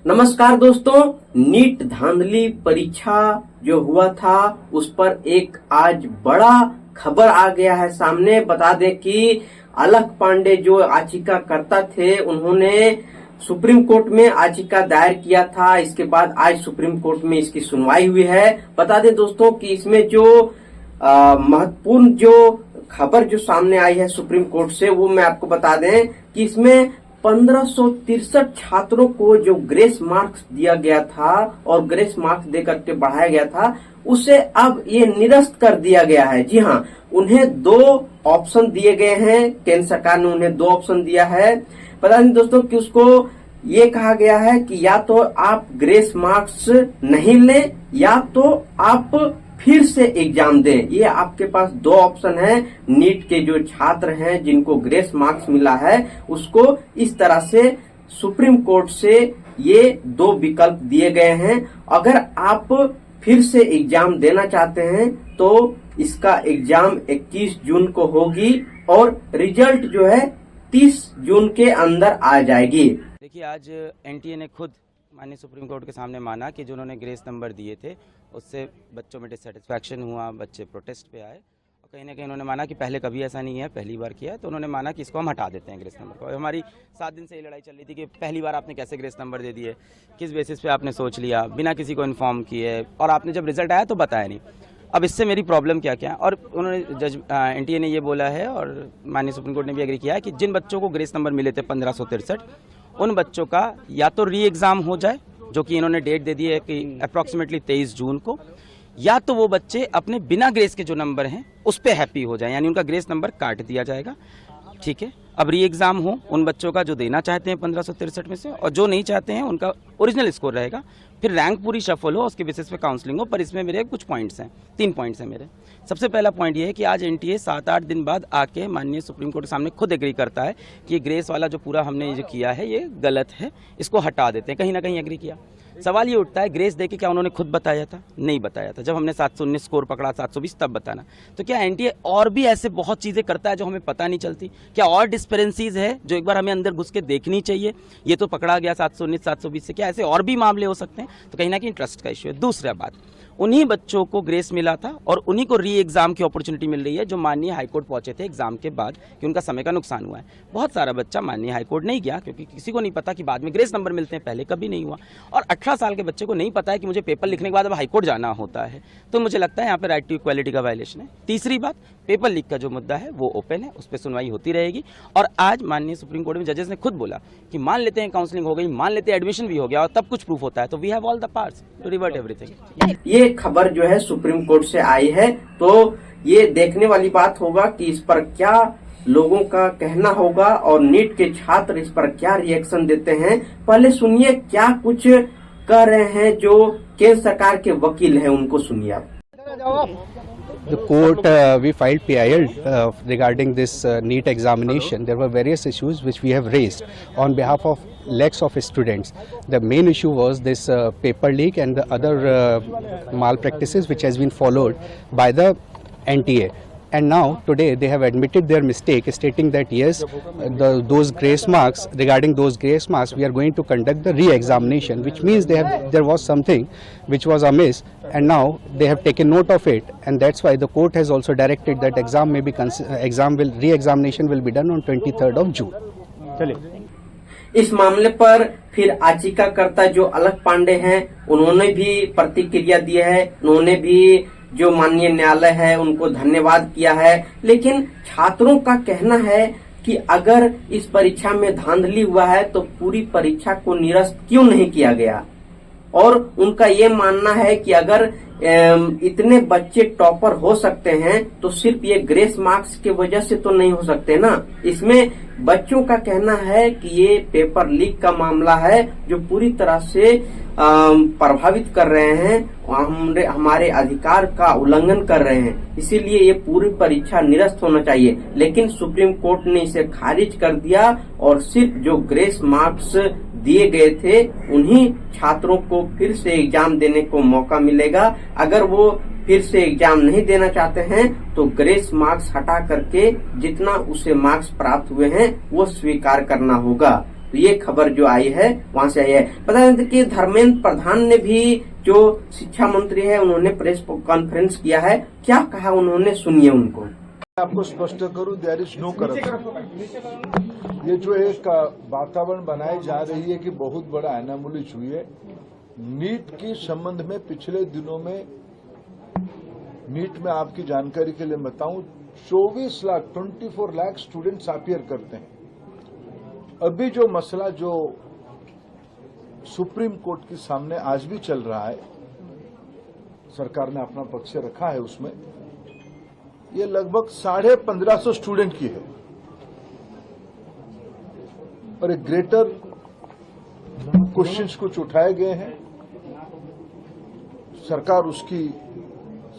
नमस्कार दोस्तों, नीट धांधली परीक्षा जो हुआ था उस पर एक आज बड़ा खबर आ गया है सामने। बता दें कि अलख पांडे जो याचिकाकर्ता थे उन्होंने सुप्रीम कोर्ट में याचिका दायर किया था। इसके बाद आज सुप्रीम कोर्ट में इसकी सुनवाई हुई है। बता दें दोस्तों कि इसमें जो महत्वपूर्ण जो खबर जो सामने आई है सुप्रीम कोर्ट से वो मैं आपको बता दें कि इसमें 1563 छात्रों को जो ग्रेस मार्क्स दिया गया था और ग्रेस मार्क्स देकर के बढ़ाया गया था उसे अब ये निरस्त कर दिया गया है। जी हाँ, उन्हें 2 ऑप्शन दिए गए हैं। केंद्र सरकार ने उन्हें 2 ऑप्शन दिया है। पता नहीं दोस्तों कि उसको ये कहा गया है कि या तो आप ग्रेस मार्क्स नहीं लें या तो आप फिर से एग्जाम दें। ये आपके पास 2 ऑप्शन है। नीट के जो छात्र हैं जिनको ग्रेस मार्क्स मिला है उसको इस तरह से सुप्रीम कोर्ट से ये 2 विकल्प दिए गए हैं। अगर आप फिर से एग्जाम देना चाहते हैं तो इसका एग्जाम 21 जून को होगी और रिजल्ट जो है 30 जून के अंदर आ जाएगी। देखिए, आज एनटीए ने खुद माननीय सुप्रीम कोर्ट के सामने माना कि जो उन्होंने ग्रेस नंबर दिए थे उससे बच्चों में डिससेटिस्फैक्शन हुआ, बच्चे प्रोटेस्ट पे आए और कहीं ना कहीं उन्होंने माना कि पहले कभी ऐसा नहीं है, पहली बार किया है, तो उन्होंने माना कि इसको हम हटा देते हैं ग्रेस नंबर को। हमारी 7 दिन से ये लड़ाई चल रही थी कि पहली बार आपने कैसे ग्रेस नंबर दे दिए, किस बेसिस पे आपने सोच लिया, बिना किसी को इन्फॉर्म किए, और आपने जब रिजल्ट आया तो बताया नहीं। अब इससे मेरी प्रॉब्लम क्या क्या है, और उन्होंने जज एनटीए ने ये बोला है और माननीय सुप्रीम कोर्ट ने भी एग्री किया है कि जिन बच्चों को ग्रेस नंबर मिले थे 1563 उन बच्चों का या तो री एग्ज़ाम हो जाए, जो कि इन्होंने डेट दे दी है कि अप्रॉक्सीमेटली 23 जून को, या तो वो बच्चे अपने बिना ग्रेस के जो नंबर हैं उस पर हैप्पी हो जाए, यानी उनका ग्रेस नंबर काट दिया जाएगा। ठीक है, अब री एग्ज़ाम हो उन बच्चों का जो देना चाहते हैं 1563 में से, और जो नहीं चाहते हैं उनका ओरिजिनल स्कोर रहेगा। फिर रैंक पूरी शफल हो, उसके बेसिस पे काउंसलिंग हो। पर इसमें मेरे कुछ पॉइंट्स हैं, 3 पॉइंट्स हैं मेरे। सबसे पहला पॉइंट ये है कि आज एनटीए 7-8 दिन बाद आके माननीय सुप्रीम कोर्ट के सामने खुद एग्री करता है कि ये ग्रेस वाला जो पूरा हमने जो किया है ये गलत है, इसको हटा देते हैं। कहीं ना कहीं एग्री किया। सवाल ये उठता है, ग्रेस देके क्या उन्होंने खुद बताया था? नहीं बताया था। जब हमने 719 स्कोर पकड़ा, 720 तब बताना। तो क्या एनटीए और भी ऐसे बहुत चीज़ें करता है जो हमें पता नहीं चलती? क्या और डिस्पेरेंसीज है जो एक बार हमें अंदर घुस के देखनी चाहिए? ये तो पकड़ा गया 719 720 से, क्या ऐसे और भी मामले हो सकते हैं? तो कहीं ना कहीं ट्रस्ट का इश्यू है। दूसरा बात, उन्हीं बच्चों को ग्रेस मिला था और उन्हीं को री एग्जाम की अपॉर्चुनिटी मिल रही है जो माननीय हाईकोर्ट पहुंचे थे एग्जाम के बाद कि उनका समय का नुकसान हुआ है। बहुत सारा बच्चा माननीय हाईकोर्ट नहीं गया क्योंकि किसी को नहीं पता कि बाद में ग्रेस नंबर मिलते हैं, पहले कभी नहीं हुआ। और 18 साल के बच्चे को नहीं पता है कि मुझे पेपर लिखने के बाद अब हाईकोर्ट जाना होता है। तो मुझे लगता है यहाँ पे राइट टू इक्वालिटी का वायलेशन है। तीसरी बात, पेपर लीक का जो मुद्दा है वो ओपन है, उस पर सुनवाई होती रहेगी। और आज माननीय सुप्रीम कोर्ट में जजेस ने खुद बोला कि मान लेते हैं काउंसलिंग हो गई, मान लेते हैं एडमिशन भी हो गया और तब कुछ प्रूफ होता है तो we have all the parts to revert everything. ये खबर जो है सुप्रीम कोर्ट से आई है तो ये देखने वाली बात होगा कि इस पर क्या लोगों का कहना होगा और नीट के छात्र इस पर क्या रिएक्शन देते हैं। पहले सुनिए क्या कुछ कह रहे हैं जो केंद्र सरकार के वकील हैं, उनको सुनिए आप। The court, we filed PIL regarding this NEET examination. There were various issues which we have raised on behalf of lakhs of students. The main issue was this paper leak and the other malpractices which has been followed by the NTA. And now today they have admitted their mistake, stating that yes, those grace marks, regarding those grace marks, we are going to conduct the re-examination, which means there was something which was amiss, and now they have taken note of it, and that's why the court has also directed that re-examination will be done on 23rd of June. इस मामले पर फिर याचिकाकर्ता जो अलख पांडे हैं उन्होंने भी प्रतिक्रिया दी है। उन्होंने भी जो माननीय न्यायालय है उनको धन्यवाद किया है। लेकिन छात्रों का कहना है कि अगर इस परीक्षा में धांधली हुआ है तो पूरी परीक्षा को निरस्त क्यों नहीं किया गया। और उनका ये मानना है कि अगर इतने बच्चे टॉपर हो सकते हैं तो सिर्फ ये ग्रेस मार्क्स की वजह से तो नहीं हो सकते ना। इसमें बच्चों का कहना है कि ये पेपर लीक का मामला है जो पूरी तरह से प्रभावित कर रहे हैं, हमारे अधिकार का उल्लंघन कर रहे हैं, इसीलिए ये पूरी परीक्षा निरस्त होना चाहिए। लेकिन सुप्रीम कोर्ट ने इसे खारिज कर दिया और सिर्फ जो ग्रेस मार्क्स दिए गए थे उन्हीं छात्रों को फिर से एग्जाम देने को मौका मिलेगा। अगर वो फिर से एग्जाम नहीं देना चाहते हैं तो ग्रेस मार्क्स हटा करके जितना उसे मार्क्स प्राप्त हुए हैं वो स्वीकार करना होगा। तो ये खबर जो आई है वहां से आई है। पता है कि धर्मेंद्र प्रधान ने भी, जो शिक्षा मंत्री है, उन्होंने प्रेस कॉन्फ्रेंस किया है। क्या कहा उन्होंने, सुनिए उनको। आपको स्पष्ट करूं, देयर इज नो करप्शन। ये जो एक वातावरण बनाई जा रही है कि बहुत बड़ा एनामोली हुई है नीट के संबंध में, पिछले दिनों में नीट में आपकी जानकारी के लिए बताऊं 24 लाख स्टूडेंट्स अपीयर करते हैं। अभी जो मसला जो सुप्रीम कोर्ट के सामने आज भी चल रहा है, सरकार ने अपना पक्ष रखा है उसमें, ये लगभग 1550 स्टूडेंट की है और एक ग्रेटर क्वेश्चंस कुछ उठाए गए हैं। सरकार उसकी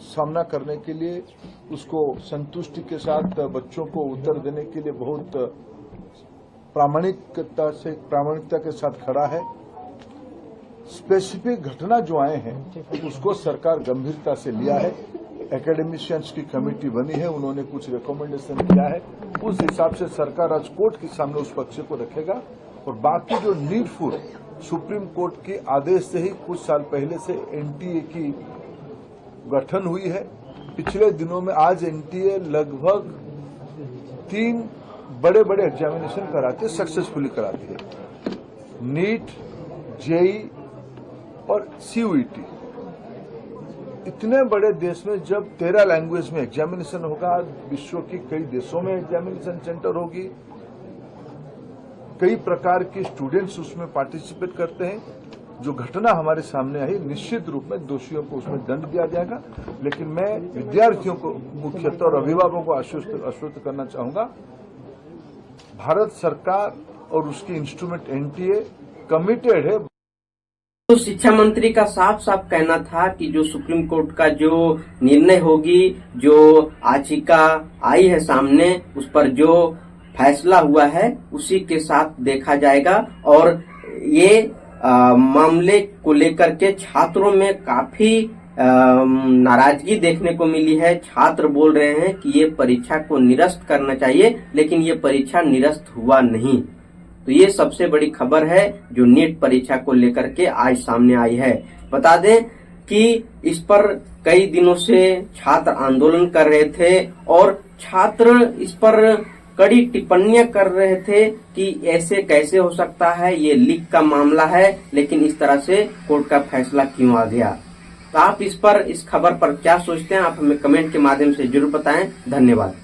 सामना करने के लिए, उसको संतुष्टि के साथ बच्चों को उत्तर देने के लिए बहुत प्रामाणिकता के साथ खड़ा है। स्पेसिफिक घटना जो आए हैं उसको सरकार गंभीरता से लिया है। एकेडमिशियंस की कमेटी बनी है, उन्होंने कुछ रिकमेंडेशन किया है, उस हिसाब से सरकार आज कोर्ट के सामने उस पक्ष को रखेगा। और बाकी जो नीडफुल, सुप्रीम कोर्ट के आदेश से ही कुछ साल पहले से एनटीए की गठन हुई है। पिछले दिनों में आज एनटीए लगभग 3 बड़े बड़े एग्जामिनेशन कराती है, सक्सेसफुली कराती है। नीट, जेई और सीयूईटी। इतने बड़े देश में जब 13 लैंग्वेज में एग्जामिनेशन होगा, विश्व की कई देशों में एग्जामिनेशन सेंटर होगी, कई प्रकार के स्टूडेंट्स उसमें पार्टिसिपेट करते हैं। जो घटना हमारे सामने आई, निश्चित रूप में दोषियों को उसमें दंड दिया जाएगा। लेकिन मैं विद्यार्थियों को मुख्यतः और अभिभावकों को आश्वस्त करना चाहूंगा, भारत सरकार और उसकी इंस्ट्रूमेंट एनटीए कमिटेड है। तो शिक्षा मंत्री का साफ साफ कहना था कि जो सुप्रीम कोर्ट का जो निर्णय होगी, जो याचिका आई है सामने, उस पर जो फैसला हुआ है उसी के साथ देखा जाएगा। और ये मामले को लेकर के छात्रों में काफी नाराजगी देखने को मिली है। छात्र बोल रहे हैं कि ये परीक्षा को निरस्त करना चाहिए, लेकिन ये परीक्षा निरस्त हुआ नहीं। तो ये सबसे बड़ी खबर है जो नीट परीक्षा को लेकर के आज सामने आई है। बता दें कि इस पर कई दिनों से छात्र आंदोलन कर रहे थे और छात्र इस पर कड़ी टिप्पणियां कर रहे थे कि ऐसे कैसे हो सकता है, ये लीक का मामला है, लेकिन इस तरह से कोर्ट का फैसला क्यों आ गया। तो आप इस खबर पर क्या सोचते हैं, आप हमें कमेंट के माध्यम से जरूर बताएं। धन्यवाद।